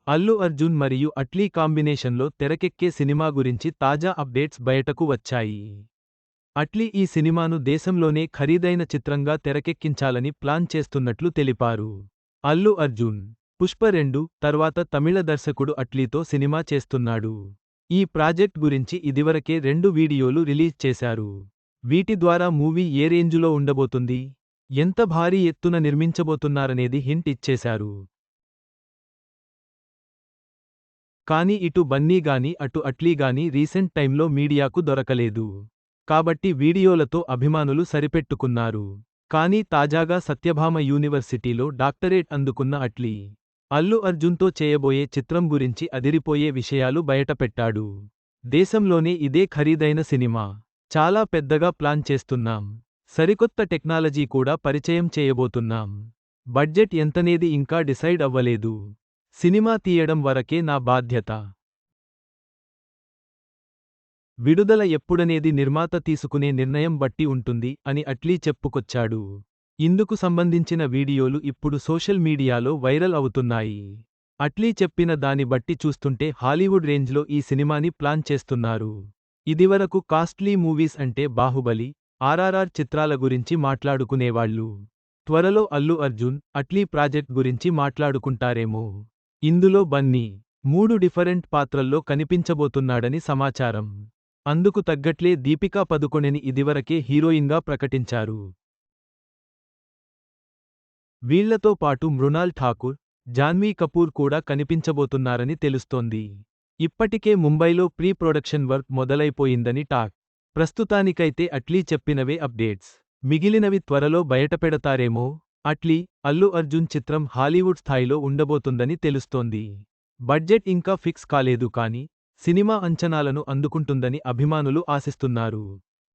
అల్లు అర్జున్ మరియు అట్లీ కాంబినేషన్లో తెరకెక్కే సినిమా గురించి తాజా అప్డేట్స్ బయటకు వచ్చాయి. అట్లీ ఈ సినిమాను దేశంలోనే ఖరీదైన చిత్రంగా తెరకెక్కించాలని ప్లాన్ చేస్తున్నట్లు తెలిపారు. అల్లు అర్జున్, పుష్ప-2 తర్వాత తమిళ దర్శకుడు అట్లీతో సినిమా చేస్తున్నాడు. ఈ ప్రాజెక్ట్ గురించి ఇదివరకే 2 వీడియోలు రిలీజ్ చేశారు. వీటి ద్వారా మూవీ ఏ రేంజులో ఉండబోతుంది, ఎంత భారీ ఎత్తున నిర్మించబోతున్నారనేది హింట్ ఇచ్చేశారు. కానీ ఇటు బన్నీ గానీ అటు అట్లీ గానీ రీసెంట్ టైంలో మీడియాకు దొరకలేదు. కాబట్టి వీడియోలతో అభిమానులు సరిపెట్టుకున్నారు. కానీ తాజాగా సత్యభామ యూనివర్సిటీలో డాక్టరేట్ అందుకున్న అట్లీ, అల్లు అర్జున్తో చేయబోయే చిత్రం గురించి అదిరిపోయే విషయాలు బయటపెట్టాడు. దేశంలోనే ఇదే ఖరీదైన సినిమా. చాలా పెద్దగా ప్లాన్ చేస్తున్నాం. సరికొత్త టెక్నాలజీ కూడా పరిచయం చేయబోతున్నాం. బడ్జెట్ ఎంతనేది ఇంకా డిసైడ్ అవ్వలేదు. సినిమా తీయడం వరకే నా బాధ్యత. విడుదల ఎప్పుడనేది నిర్మాత తీసుకునే నిర్ణయం బట్టి ఉంటుంది అని అట్లీ చెప్పుకొచ్చాడు. ఇందుకు సంబంధించిన వీడియోలు ఇప్పుడు సోషల్ మీడియాలో వైరల్ అవుతున్నాయి. అట్లీ చెప్పిన దాని బట్టి చూస్తుంటే హాలీవుడ్ రేంజ్లో ఈ సినిమాని ప్లాన్ చేస్తున్నారు. ఇదివరకు కాస్ట్లీ మూవీస్ అంటే బాహుబలి, ఆర్ఆర్ఆర్ చిత్రాల గురించి మాట్లాడుకునేవాళ్ళు. త్వరలో అల్లు అర్జున్, అట్లీ ప్రాజెక్ట్ గురించి మాట్లాడుకుంటారేమో. ఇందులో బన్నీ 3 డిఫరెంట్ పాత్రల్లో కనిపించబోతున్నాడని సమాచారం. అందుకు తగ్గట్లే దీపికా పదుకొణెని ఇదివరకే హీరోయిన్గా ప్రకటించారు. వీళ్లతో పాటు మృణాల్ ఠాకూర్, జాన్వీ కపూర్ కూడా కనిపించబోతున్నారని తెలుస్తోంది. ఇప్పటికే ముంబైలో ప్రీ ప్రొడక్షన్ వర్క్ మొదలైపోయిందని టాక్. ప్రస్తుతానికైతే అట్లీ చెప్పినవే అప్డేట్స్. మిగిలినవి త్వరలో బయటపెడతారేమో. అట్లీ, అల్లు అర్జున్ చిత్రం హాలీవుడ్ స్థాయిలో ఉండబోతుందని తెలుస్తోంది. బడ్జెట్ ఇంకా ఫిక్స్ కాలేదు కానీ, సినిమా అంచనాలను అందుకుంటుందని అభిమానులు ఆశిస్తున్నారు.